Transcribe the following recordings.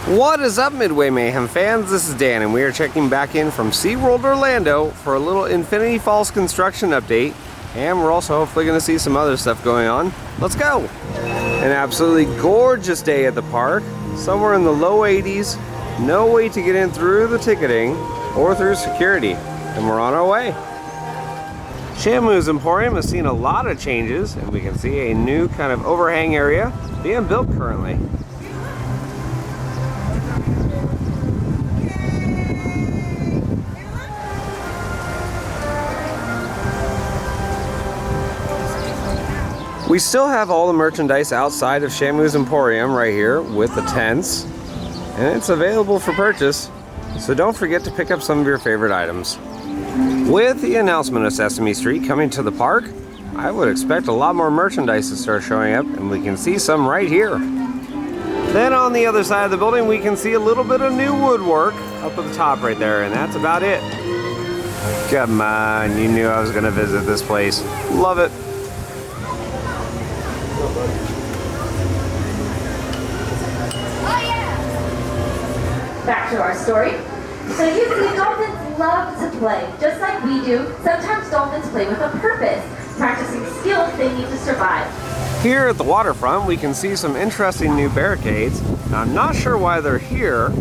What is up, Midway Mayhem fans? This is Dan, and we are checking back in from SeaWorld Orlando for a little Infinity Falls construction update, and we're also hopefully going to see some other stuff going on. Let's go! An absolutely gorgeous day at the park, somewhere in the low 80s, no way to get in through the ticketing or through security, and we're on our way. Shamu's Emporium has seen a lot of changes, and we can see a new kind of overhang area being built currently. We still have all the merchandise outside of Shamu's Emporium right here with the tents, and it's available for purchase, so don't forget to pick up some of your favorite items. With the announcement of Sesame Street coming to the park, I would expect a lot more merchandise to start showing up, and we can see some right here. Then on the other side of the building, we can see a little bit of new woodwork up at the top right there, and that's about it. Come on, you knew I was going to visit this place. Love it. Back to our story. So you see, dolphins love to play, just like we do. Sometimes dolphins play with a purpose, practicing skills they need to survive. Here at the waterfront, we can see some interesting new barricades. Now, I'm not sure why they're here,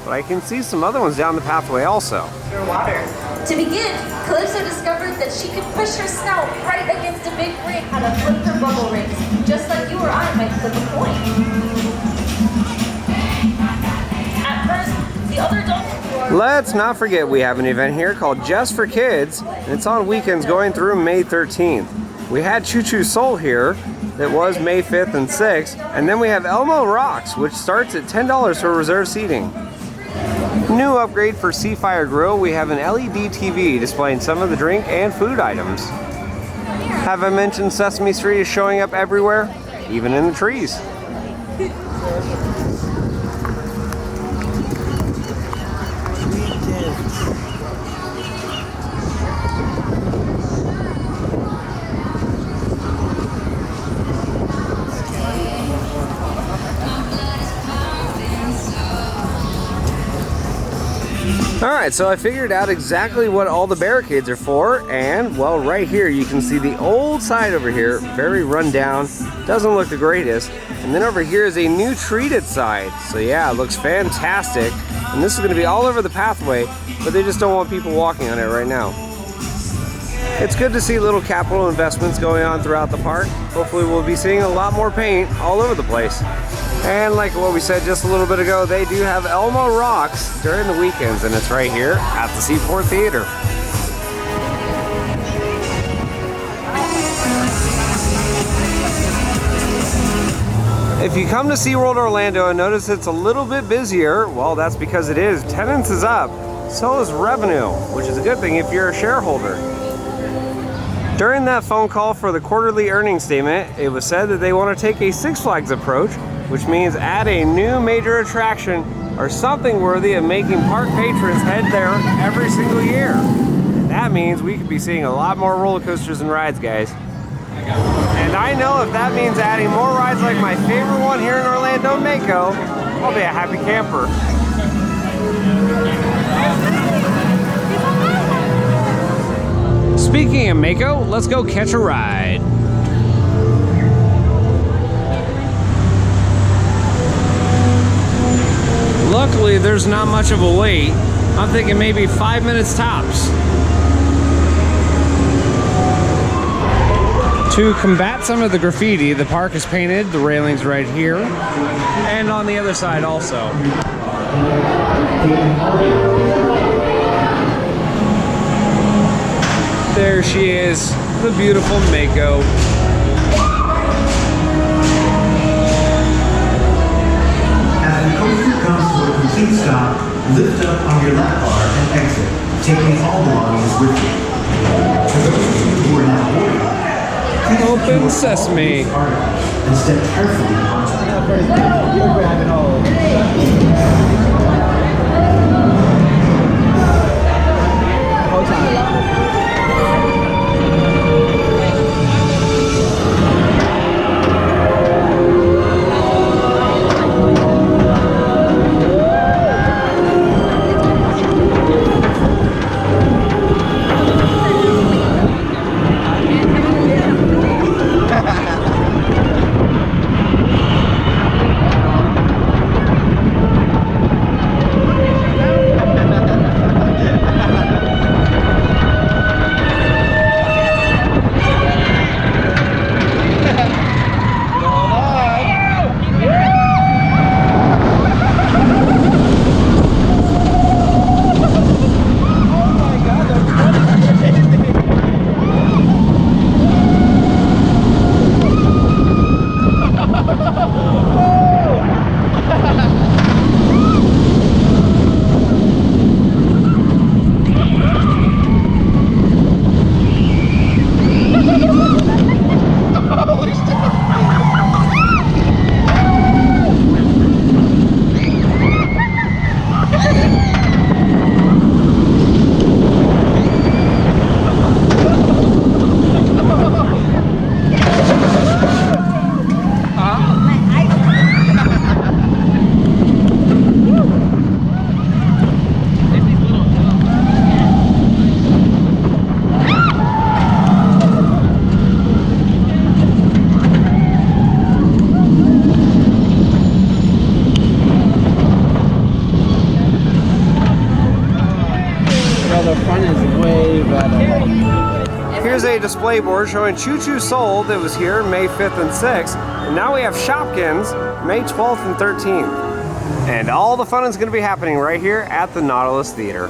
but I can see some other ones down the pathway also. Underwater. To begin, Calypso discovered that she could push her snout right against a big ring how to flip her bubble rings, just like you or I might flip a coin. Let's not forget we have an event here called Just for Kids, and it's on weekends going through May 13th. We had Choo Choo Soul here that was May 5th and 6th, and then we have Elmo Rocks, which starts at $10 for reserved seating. New upgrade for Seafire Grill, we have an LED TV displaying some of the drink and food items. Have I mentioned Sesame Street is showing up everywhere, even in the trees? Alright, so I figured out exactly what all the barricades are for, and well, right here you can see the old side over here, very run down, doesn't look the greatest, and then over here is a new treated side. So yeah, it looks fantastic, and this is going to be all over the pathway, but they just don't want people walking on it right now. It's good to see little capital investments going on throughout the park. Hopefully we'll be seeing a lot more paint all over the place. And like what we said just a little bit ago, they do have Elmo Rocks during the weekends, and it's right here at the Seaport Theater. If you come to SeaWorld Orlando and notice it's a little bit busier, well, that's because it is. Attendance is up, so is revenue, which is a good thing if you're a shareholder. During that phone call for the quarterly earnings statement, it was said that they want to take a Six Flags approach, which means add a new major attraction or something worthy of making park patrons head there every single year. That means we could be seeing a lot more roller coasters and rides, guys. And I know if that means adding more rides like my favorite one here in Orlando, Mako, I'll be a happy camper. Speaking of Mako, let's go catch a ride. Luckily, there's not much of a wait. I'm thinking maybe 5 minutes tops. To combat some of the graffiti, the park is painted, the railings right here, and on the other side also. There she is, the beautiful Mako. As the coaster comes to a complete stop, lift up on your lap bar and exit, taking all belongings with you. For those of you who are now boarding, Open sesame. And step carefully onto a display board showing Choo Choo Soul that was here May 5th and 6th. And now we have Shopkins May 12th and 13th. And all the fun is going to be happening right here at the Nautilus Theater.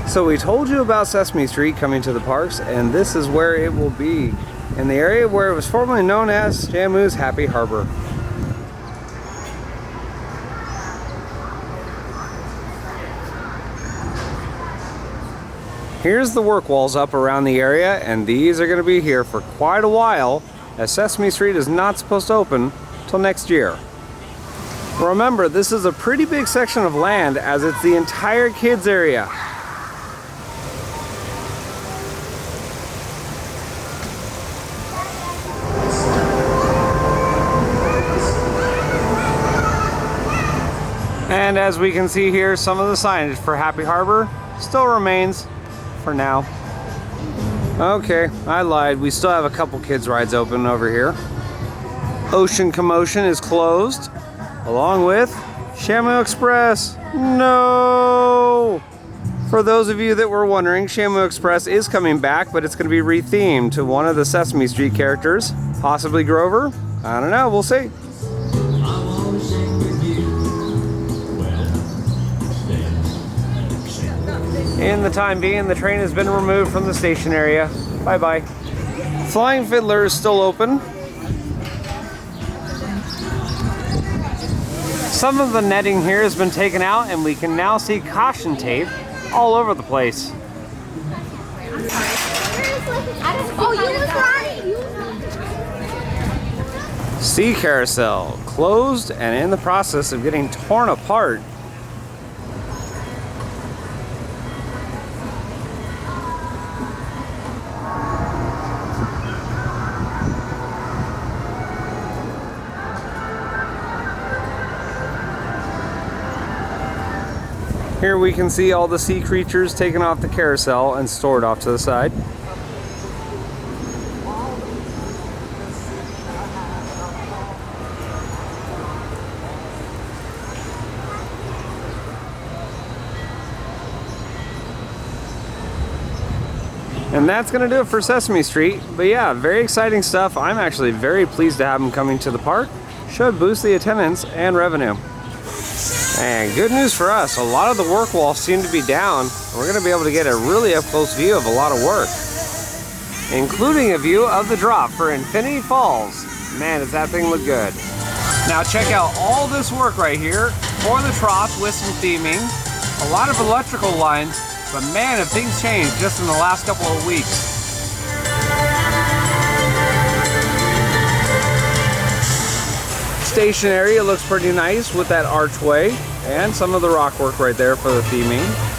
So we told you about Sesame Street coming to the parks, and this is where it will be. In the area where it was formerly known as Shamu's Happy Harbor. Here's the work walls up around the area, and these are going to be here for quite a while, as Sesame Street is not supposed to open till next year. Remember, this is a pretty big section of land, as it's the entire kids area. And as we can see here, some of the signage for Happy Harbor still remains for now. Okay, I lied. We still have a couple kids rides open over here. Ocean Commotion is closed, along with Shamu Express. No! For those of you that were wondering, Shamu Express is coming back, but it's going to be rethemed to one of the Sesame Street characters. Possibly Grover? I don't know, we'll see. In the time being, the train has been removed from the station area. Bye-bye. Flying Fiddler is still open. Some of the netting here has been taken out, and we can now see caution tape all over the place. Sea Carousel closed and in the process of getting torn apart. Here we can see all the sea creatures taken off the carousel and stored off to the side. And that's going to do it for Sesame Street. But yeah, very exciting stuff. I'm actually very pleased to have them coming to the park. Should boost the attendance and revenue. And good news for us, a lot of the work walls seem to be down. We're going to be able to get a really up-close view of a lot of work, including a view of the drop for Infinity Falls. Man, does that thing look good. Now check out all this work right here for the trough with some theming, a lot of electrical lines, but man, have things changed just in the last couple of weeks. Station area looks pretty nice with that archway and some of the rock work right there for the theming.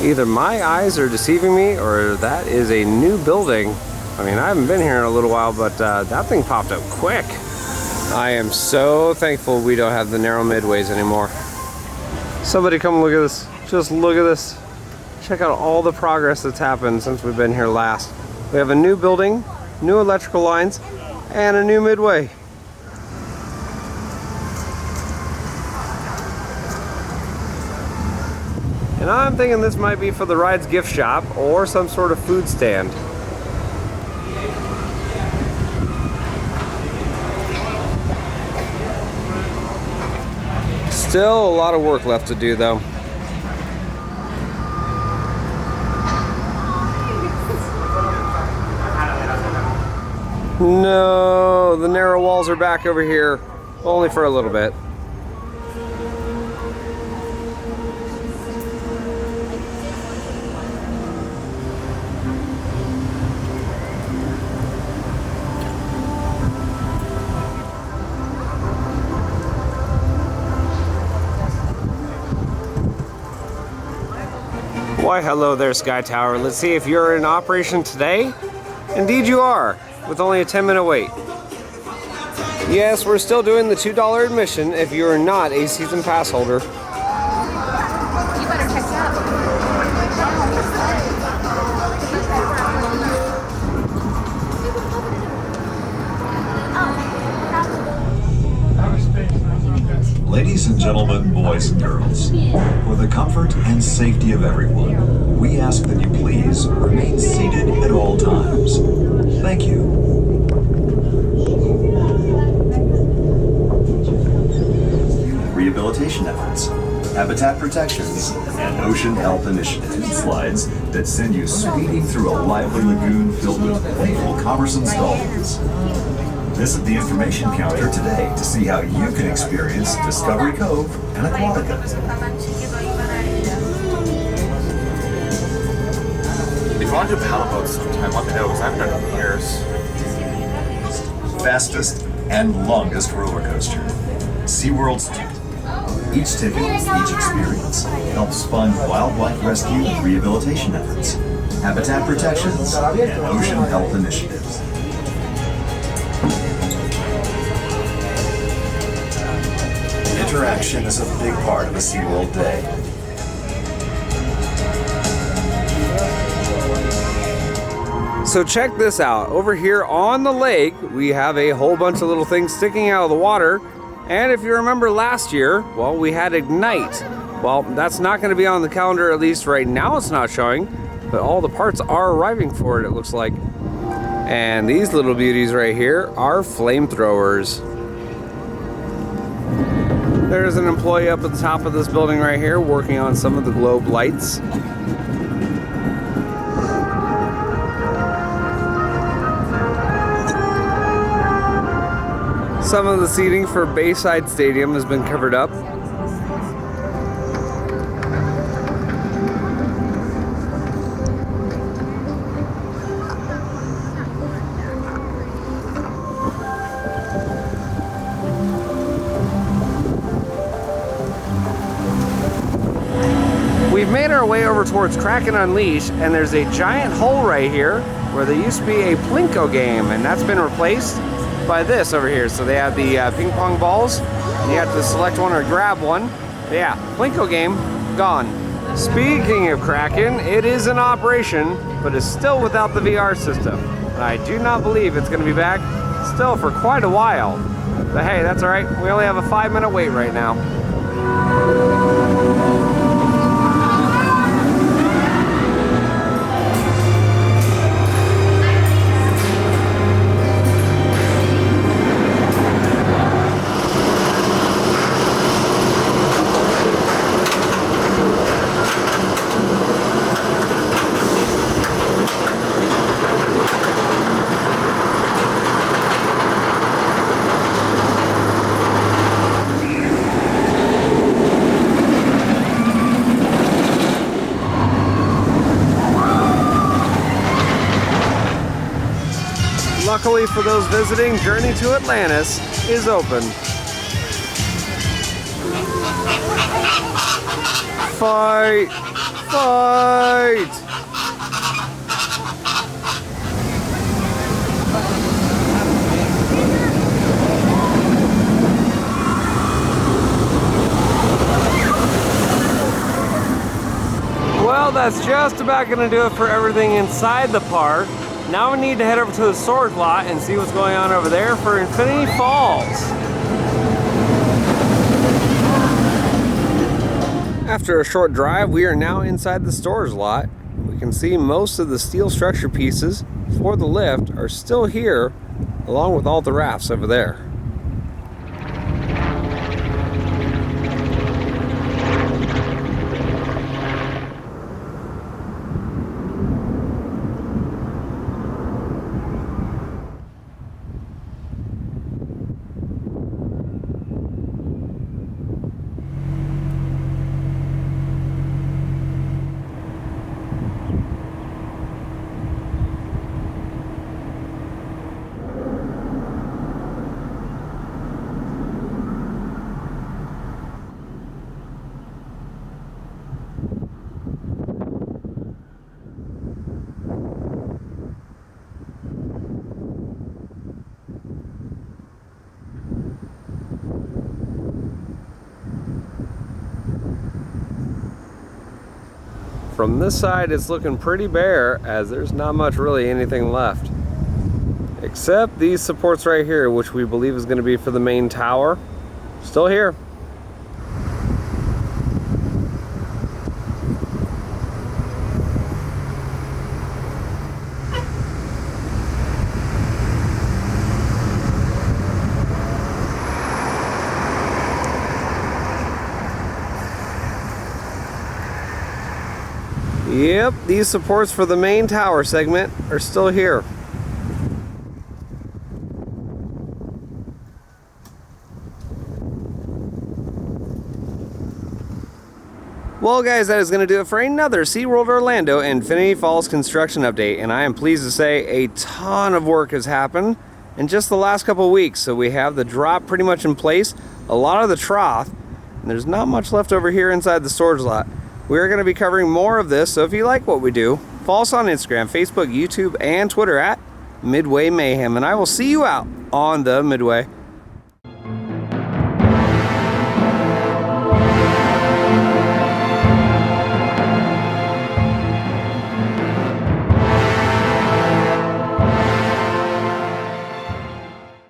Either my eyes are deceiving me or that is a new building. I mean, I haven't been here in a little while, but that thing popped up quick. I am so thankful we don't have the narrow midways anymore. Somebody come look at this. Just look at this. Check out all the progress that's happened since we've been here last. We have a new building, new electrical lines, and a new midway. And I'm thinking this might be for the ride's gift shop or some sort of food stand. Still a lot of work left to do though. No, the narrow walls are back over here, only for a little bit. Why hello there, Sky Tower. Let's see if you're in operation today. Indeed you are, with only a 10-minute wait. Yes, we're still doing the $2 admission if you're not a season pass holder. You better check it out. Ladies and gentlemen, boys and girls, for the comfort and safety of everyone, we ask that you please remain seated at all times. Thank you. Rehabilitation efforts, habitat protections, and ocean health initiatives. Slides that send you speeding through a lively lagoon filled with playful, conversant dolphins. Visit the information counter today to see how you can experience Discovery Cove and Aquatica. If you want to do paddle boats sometime, let me know because I haven't done it in years. Fastest and longest roller coaster. SeaWorld's each ticket, each experience helps fund wildlife rescue and rehabilitation efforts, habitat protections, and ocean health initiatives. Interaction is a big part of a SeaWorld day. So check this out. Over here on the lake, we have a whole bunch of little things sticking out of the water. And if you remember last year, well, we had Ignite. Well, that's not going to be on the calendar, at least right now it's not showing. But all the parts are arriving for it, it looks like. And these little beauties right here are flamethrowers. There's an employee up at the top of this building right here working on some of the globe lights. Some of the seating for Bayside Stadium has been covered up. We've made our way over towards Kraken Unleashed, and there's a giant hole right here where there used to be a Plinko game, and that's been replaced by this over here. So they have the ping pong balls, and you have to select one or grab one. But yeah, Plinko game, gone. Speaking of Kraken, it is in operation, but is still without the VR system. And I do not believe it's going to be back still for quite a while. But hey, that's all right. We only have a 5-minute wait right now. Luckily for those visiting, Journey to Atlantis is open. Fight! Fight! Well, that's just about going to do it for everything inside the park. Now we need to head over to the storage lot and see what's going on over there for Infinity Falls. After a short drive, we are now inside the storage lot. We can see most of the steel structure pieces for the lift are still here, along with all the rafts over there. From this side, it's looking pretty bare as there's not much really anything left. Except these supports right here, which we believe is going to be for the main tower. Still here. Yep, these supports for the main tower segment are still here. Well guys, that is going to do it for another SeaWorld Orlando Infinity Falls construction update, and I am pleased to say a ton of work has happened in just the last couple of weeks. So we have the drop pretty much in place, a lot of the trough, and there's not much left over here inside the storage lot. We're going to be covering more of this, so if you like what we do, follow us on Instagram, Facebook, YouTube, and Twitter at Midway Mayhem, and I will see you out on the Midway.